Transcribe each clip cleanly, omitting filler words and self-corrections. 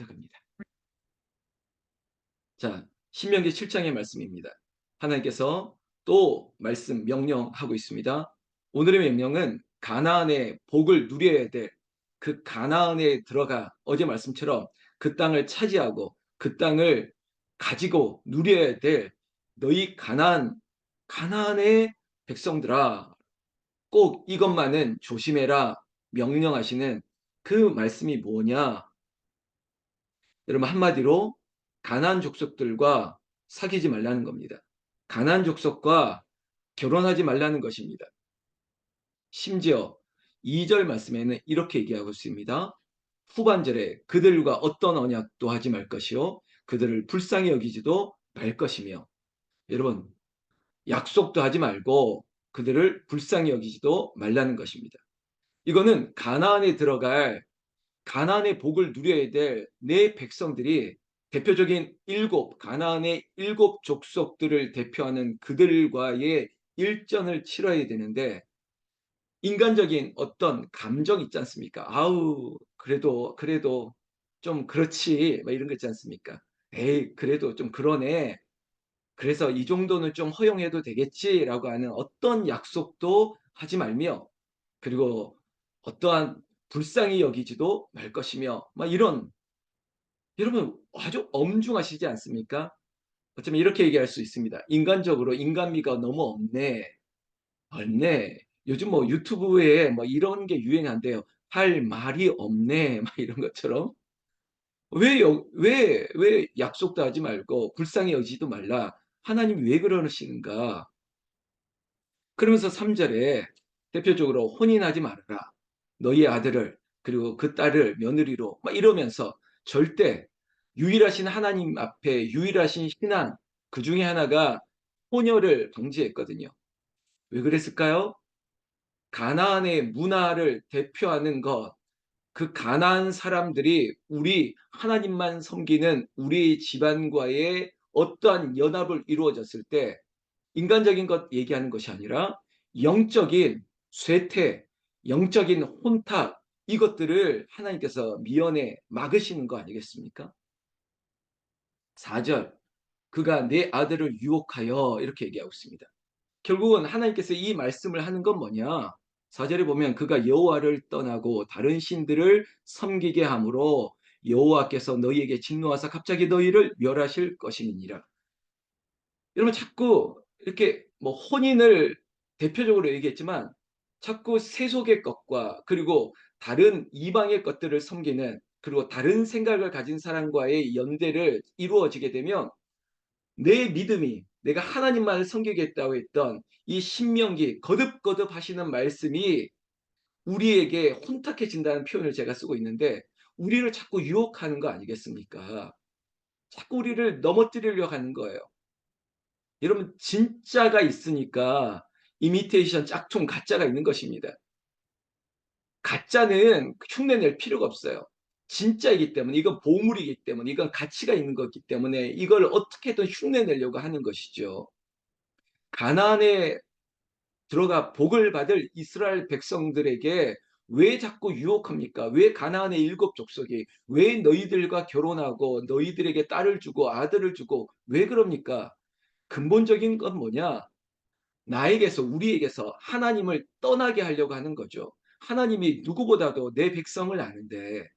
부탁합니다. 자, 신명기 7장의 말씀입니다. 하나님께서 또 말씀 명령하고 있습니다. 오늘의 명령은 가나안의 복을 누려야 될 그 가나안에 들어가 어제 말씀처럼 그 땅을 차지하고 그 땅을 가지고 누려야 될 너희 가나안의 백성들아, 꼭 이것만은 조심해라 명령하시는 그 말씀이 뭐냐? 여러분, 한마디로 가나안 족속들과 사귀지 말라는 겁니다. 가나안 족속과 결혼하지 말라는 것입니다. 심지어 2절 말씀에는 이렇게 얘기하고 있습니다. 후반절에 그들과 어떤 언약도 하지 말 것이요 그들을 불쌍히 여기지도 말 것이며, 여러분, 약속도 하지 말고 그들을 불쌍히 여기지도 말라는 것입니다. 이거는 가나안의 복을 누려야 될 내 백성들이 대표적인 가나안의 일곱 족속들을 대표하는 그들과의 일전을 치러야 되는데, 인간적인 어떤 감정 있지 않습니까? 아우, 그래도 좀 그렇지, 막 이런 거 있지 않습니까? 에이, 그래도 좀 그러네. 그래서 이 정도는 좀 허용해도 되겠지라고 하는 어떤 약속도 하지 말며, 그리고 어떠한 불쌍히 여기지도 말 것이며, 막 이런, 여러분 아주 엄중하시지 않습니까? 어쩌면 이렇게 얘기할 수 있습니다. 인간적으로 인간미가 너무 없네. 요즘 뭐 유튜브에 뭐 이런 게 유행한대요. 할 말이 없네. 막 이런 것처럼. 왜 약속도 하지 말고 불쌍히 여기지도 말라. 하나님이 왜 그러시는가? 그러면서 3절에 대표적으로 혼인하지 말아라. 너희 아들을 그리고 그 딸을 며느리로 막 이러면서 절대 유일하신 하나님 앞에 유일하신 신앙 그 중에 하나가 혼혈을 방지했거든요. 왜 그랬을까요? 가나안의 문화를 대표하는 것, 그 가나안 사람들이 우리 하나님만 섬기는 우리 집안과의 어떠한 연합을 이루어졌을 때 인간적인 것 얘기하는 것이 아니라 영적인 쇠퇴, 영적인 혼탁, 이것들을 하나님께서 미연에 막으시는 거 아니겠습니까? 4절, 그가 내 아들을 유혹하여 이렇게 얘기하고 있습니다. 결국은 하나님께서 이 말씀을 하는 건 뭐냐? 4절에 보면 그가 여호와를 떠나고 다른 신들을 섬기게 함으로 여호와께서 너희에게 진노하사 갑자기 너희를 멸하실 것임이니라. 여러분, 자꾸 이렇게 뭐 혼인을 대표적으로 얘기했지만 자꾸 세속의 것과 그리고 다른 이방의 것들을 섬기는, 그리고 다른 생각을 가진 사람과의 연대를 이루어지게 되면 내 믿음이, 내가 하나님만을 섬기겠다고 했던 이 신명기 거듭거듭 하시는 말씀이 우리에게 혼탁해진다는 표현을 제가 쓰고 있는데, 우리를 자꾸 유혹하는 거 아니겠습니까? 자꾸 우리를 넘어뜨리려고 하는 거예요. 여러분, 진짜가 있으니까 이미테이션, 짝퉁, 가짜가 있는 것입니다. 가짜는 흉내낼 필요가 없어요. 진짜이기 때문에, 이건 보물이기 때문에, 이건 가치가 있는 거기 때문에 이걸 어떻게든 흉내내려고 하는 것이죠. 가나안에 들어가 복을 받을 이스라엘 백성들에게 왜 자꾸 유혹합니까? 왜 가나안의 일곱 족속이 왜 너희들과 결혼하고 너희들에게 딸을 주고 아들을 주고 왜 그럽니까? 근본적인 건 뭐냐? 우리에게서 하나님을 떠나게 하려고 하는 거죠. 하나님이 누구보다도 내 백성을 아는데,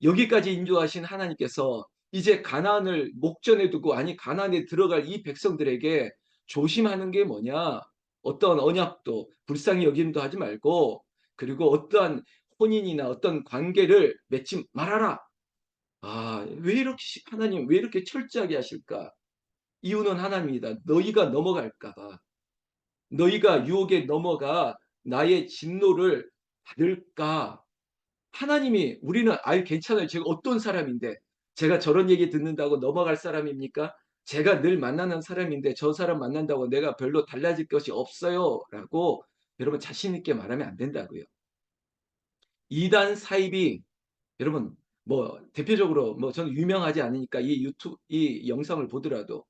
여기까지 인도하신 하나님께서 이제 가나안을 목전에 두고, 아니 가나안에 들어갈 이 백성들에게 조심하는 게 뭐냐? 어떤 언약도 불쌍히 여김도 하지 말고, 그리고 어떠한 혼인이나 어떤 관계를 맺지 말아라. 아, 하나님 왜 이렇게 철저하게 하실까? 이유는 하나님이다. 너희가 넘어갈까 봐. 너희가 유혹에 넘어가 나의 진노를 받을까? 하나님이, 우리는 괜찮아요. 제가 어떤 사람인데 제가 저런 얘기 듣는다고 넘어갈 사람입니까? 제가 늘 만나는 사람인데 저 사람 만난다고 내가 별로 달라질 것이 없어요. 라고 여러분 자신 있게 말하면 안 된다고요. 이단 사입이, 여러분, 뭐 대표적으로 뭐 저는 유명하지 않으니까 이 영상을 보더라도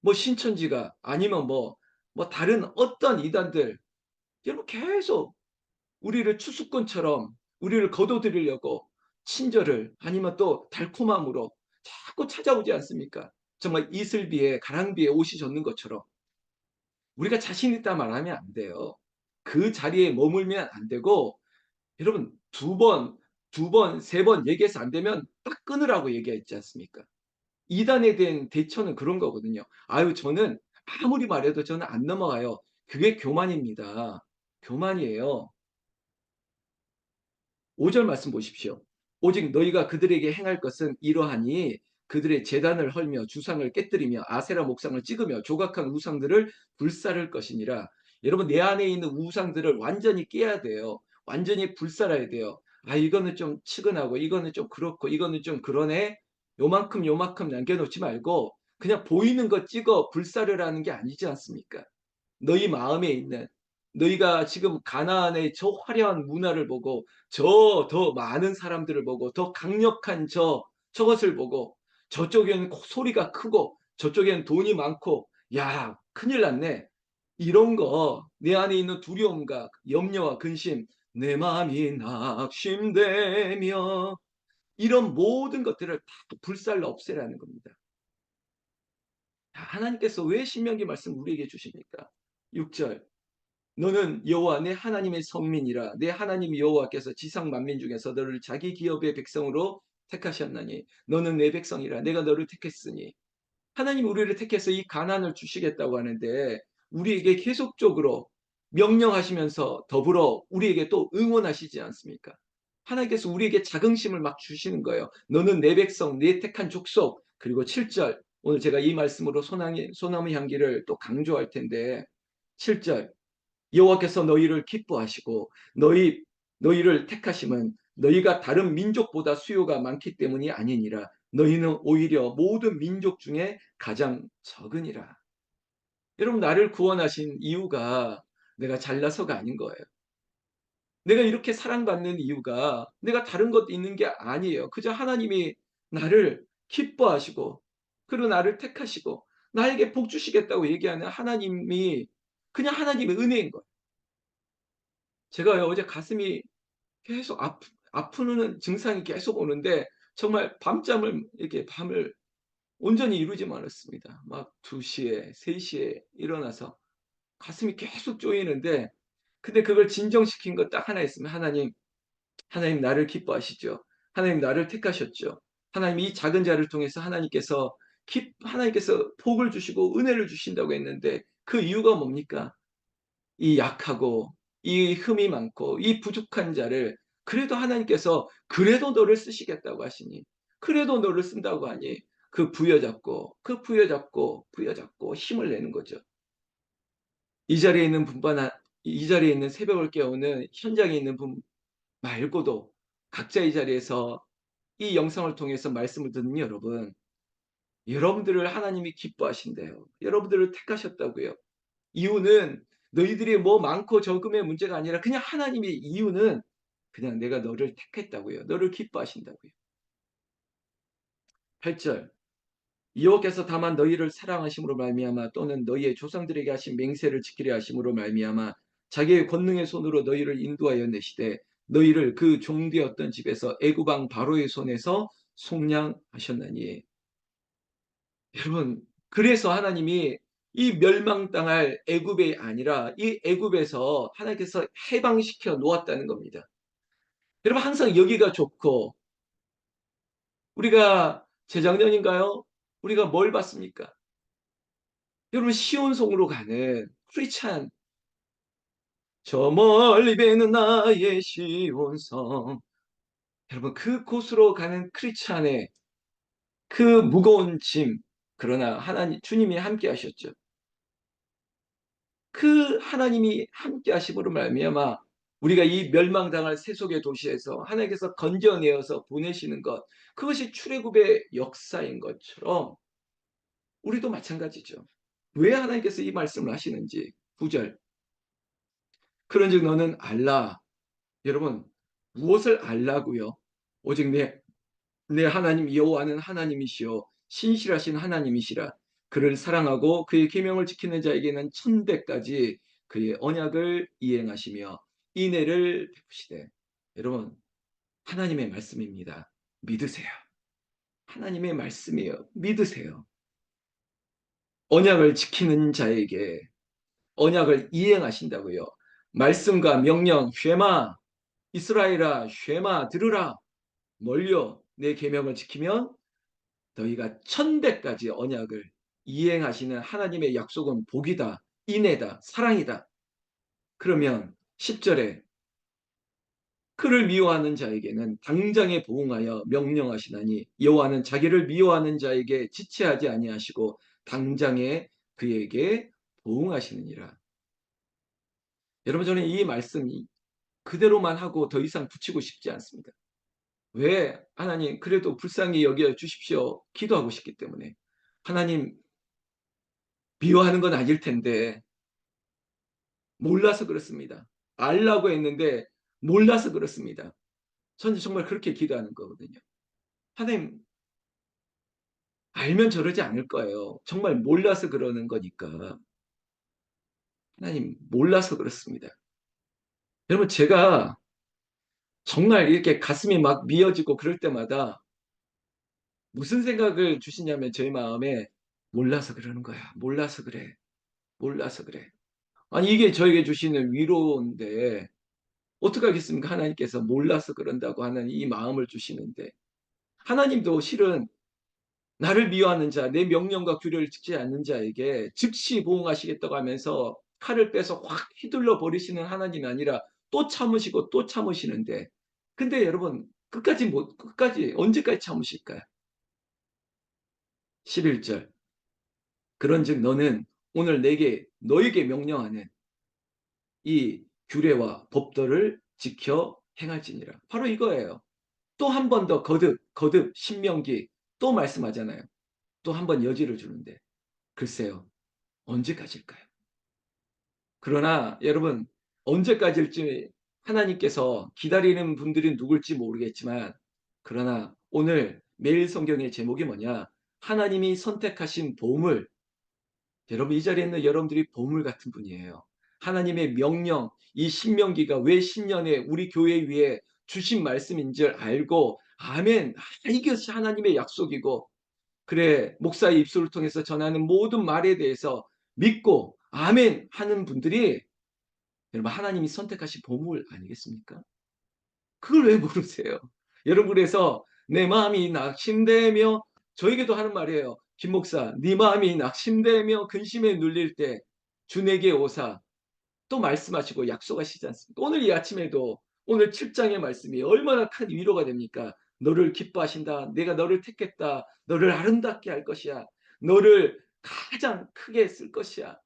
뭐 신천지가 아니면 뭐 다른 어떤 이단들, 여러분 계속 우리를 추수꾼처럼 우리를 거둬들이려고 친절을 아니면 또 달콤함으로 자꾸 찾아오지 않습니까? 정말 이슬비에 가랑비에 옷이 젖는 것처럼 우리가 자신 있다 말하면 안 돼요. 그 자리에 머물면 안 되고 여러분 두 번, 세 번 얘기해서 안 되면 딱 끊으라고 얘기했지 않습니까? 이단에 대한 대처는 그런 거거든요. 아유 저는 아무리 말해도 저는 안 넘어가요. 그게 교만입니다. 교만이에요. 5절 말씀 보십시오. 오직 너희가 그들에게 행할 것은 이러하니 그들의 제단을 헐며 주상을 깨뜨리며 아세라 목상을 찍으며 조각한 우상들을 불사를 것이니라. 여러분 내 안에 있는 우상들을 완전히 깨야 돼요. 완전히 불살아야 돼요. 아 이거는 좀 측은하고 이거는 좀 그렇고 이거는 좀 그러네. 요만큼 남겨놓지 말고 그냥 보이는 거 찍어 불사르라는 게 아니지 않습니까? 너희 마음에 있는 너희가 지금 가나안의 저 화려한 문화를 보고 저 더 많은 사람들을 보고 더 강력한 저것을 보고 저쪽에는 소리가 크고 저쪽에는 돈이 많고 야 큰일 났네. 이런 거 내 안에 있는 두려움과 염려와 근심 내 마음이 낙심되며 이런 모든 것들을 다 불살라 없애라는 겁니다. 하나님께서 왜 신명기 말씀 우리에게 주십니까? 6절 너는 여호와 내 하나님의 성민이라 내 하나님 여호와께서 지상 만민 중에서 너를 자기 기업의 백성으로 택하셨나니 너는 내 백성이라 내가 너를 택했으니 하나님 우리를 택해서 이 가난을 주시겠다고 하는데 우리에게 계속적으로 명령하시면서 더불어 우리에게 또 응원하시지 않습니까? 하나님께서 우리에게 자긍심을 막 주시는 거예요. 너는 내 백성, 내 택한 족속. 그리고 7절 오늘 제가 이 말씀으로 소나무 향기를 또 강조할 텐데 7절 여호와께서 너희를 기뻐하시고 너희를 택하심은 너희가 다른 민족보다 수요가 많기 때문이 아니니라. 너희는 오히려 모든 민족 중에 가장 적으니라. 여러분 나를 구원하신 이유가 내가 잘나서가 아닌 거예요. 내가 이렇게 사랑받는 이유가 내가 다른 것 있는 게 아니에요. 그저 하나님이 나를 기뻐하시고 그리고 나를 택하시고 나에게 복 주시겠다고 얘기하는 하나님이 그냥 하나님의 은혜인 거예요. 제가 어제 가슴이 계속 아프는 증상이 계속 오는데 정말 밤잠을 이렇게 밤을 온전히 이루지 않았습니다. 막 2시에 3시에 일어나서 가슴이 계속 쪼이는데 근데 그걸 진정시킨 거 딱 하나 있으면 하나님 나를 기뻐하시죠. 하나님 나를 택하셨죠. 하나님 이 작은 자를 통해서 하나님께서 복을 주시고 은혜를 주신다고 했는데 그 이유가 뭡니까? 이 약하고 이 흠이 많고 이 부족한 자를 그래도 하나님께서 그래도 너를 쓰시겠다고 하시니 그래도 너를 쓴다고 하니 부여잡고 힘을 내는 거죠. 이 자리에 있는 이 자리에 있는 새벽을 깨우는 현장에 있는 분 말고도 각자 이 자리에서 이 영상을 통해서 말씀을 듣는 여러분, 여러분들을 하나님이 기뻐하신대요. 여러분들을 택하셨다고요. 이유는 너희들이 뭐 많고 적음의 문제가 아니라 그냥 하나님의 이유는 그냥 내가 너를 택했다고요. 너를 기뻐하신다고요. 8절 여호와께서 다만 너희를 사랑하심으로 말미암아 또는 너희의 조상들에게 하신 맹세를 지키려 하심으로 말미암아 자기의 권능의 손으로 너희를 인도하여 내시되 너희를 그 종되었던 집에서 애굽 왕 바로의 손에서 속량하셨나니 여러분 그래서 하나님이 이 멸망당할 애굽이 아니라 이 애굽에서 하나님께서 해방시켜 놓았다는 겁니다. 여러분 항상 여기가 좋고 우리가 재작년인가요? 우리가 뭘 봤습니까? 여러분 시온성으로 가는 크리스찬 저 멀리 배는 나의 시온성 여러분 그 곳으로 가는 크리스찬의 그 무거운 짐 그러나 하나님 주님이 함께 하셨죠. 그 하나님이 함께 하심으로 말미암아 우리가 이 멸망당할 세속의 도시에서 하나님께서 건져내어서 보내시는 것 그것이 출애굽의 역사인 것처럼 우리도 마찬가지죠. 왜 하나님께서 이 말씀을 하시는지 9절 그런즉 너는 알라 여러분 무엇을 알라고요? 오직 내 하나님 여호와는 하나님이시요 신실하신 하나님이시라 그를 사랑하고 그의 계명을 지키는 자에게는 천대까지 그의 언약을 이행하시며 인애를 베푸시되 여러분 하나님의 말씀입니다. 믿으세요. 하나님의 말씀이에요. 믿으세요. 언약을 지키는 자에게 언약을 이행하신다고요. 말씀과 명령, 쉐마, 이스라엘아, 쉐마, 들으라. 뭘요? 내 계명을 지키면 너희가 1000배까지 언약을 이행하시는 하나님의 약속은 복이다, 인애다, 사랑이다. 그러면 10절에 그를 미워하는 자에게는 당장에 보응하여 명령하시나니 여호와는 자기를 미워하는 자에게 지체하지 아니하시고 당장에 그에게 보응하시느니라. 여러분 저는 이 말씀이 그대로만 하고 더 이상 붙이고 싶지 않습니다. 왜? 하나님 그래도 불쌍히 여겨 주십시오. 기도하고 싶기 때문에. 하나님 미워하는 건 아닐 텐데 몰라서 그렇습니다. 알라고 했는데 몰라서 그렇습니다. 저는 정말 그렇게 기도하는 거거든요. 하나님 알면 저러지 않을 거예요. 정말 몰라서 그러는 거니까. 하나님 몰라서 그렇습니다. 여러분 제가 정말 이렇게 가슴이 막 미어지고 그럴 때마다 무슨 생각을 주시냐면 저희 마음에 몰라서 그러는 거야. 몰라서 그래. 몰라서 그래. 아니 이게 저에게 주시는 위로인데 어떡하겠습니까? 하나님께서 몰라서 그런다고 하는 이 마음을 주시는데 하나님도 실은 나를 미워하는 자, 내 명령과 규례를 지키지 않는 자에게 즉시 보응하시겠다고 하면서 칼을 빼서 확 휘둘러 버리시는 하나님이 아니라 또 참으시고 또 참으시는데 근데 여러분 끝까지 언제까지 참으실까요? 11절 그런즉 너는 오늘 너에게 명령하는 이 규례와 법도를 지켜 행할지니라. 바로 이거예요. 또 한 번 더 거듭 신명기 또 말씀하잖아요. 또 한 번 여지를 주는데 글쎄요. 언제까지일까요? 그러나 여러분 언제까지일지 하나님께서 기다리는 분들이 누굴지 모르겠지만 그러나 오늘 매일 성경의 제목이 뭐냐? 하나님이 선택하신 보물 여러분 이 자리에 있는 여러분들이 보물 같은 분이에요. 하나님의 명령, 이 신명기가 왜 신년에 우리 교회 위에 주신 말씀인 줄 알고 아멘. 이것이 하나님의 약속이고 그래 목사의 입술을 통해서 전하는 모든 말에 대해서 믿고 아멘 하는 분들이 여러분 하나님이 선택하신 보물 아니겠습니까? 그걸 왜 모르세요? 여러분 그래서 내 마음이 낙심되며 저에게도 하는 말이에요. 김 목사, 네 마음이 낙심되며 근심에 눌릴 때 주 내게 오사 또 말씀하시고 약속하시지 않습니까? 오늘 이 아침에도 오늘 7장의 말씀이 얼마나 큰 위로가 됩니까? 너를 기뻐하신다. 내가 너를 택했다. 너를 아름답게 할 것이야. 너를 가장 크게 쓸 것이야.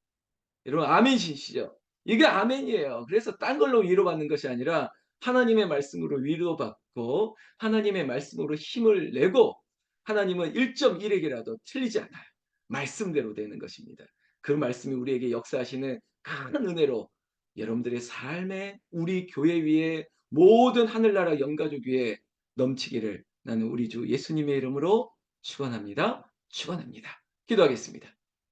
여러분 아멘이시죠? 이게 아멘이에요. 그래서 딴 걸로 위로받는 것이 아니라 하나님의 말씀으로 위로받고 하나님의 말씀으로 힘을 내고 하나님은 1.1핵이라도 틀리지 않아요. 말씀대로 되는 것입니다. 그 말씀이 우리에게 역사하시는 큰 은혜로 여러분들의 삶에 우리 교회 위에 모든 하늘나라 영가족 위에 넘치기를 나는 우리 주 예수님의 이름으로 축원합니다. 축원합니다. 기도하겠습니다.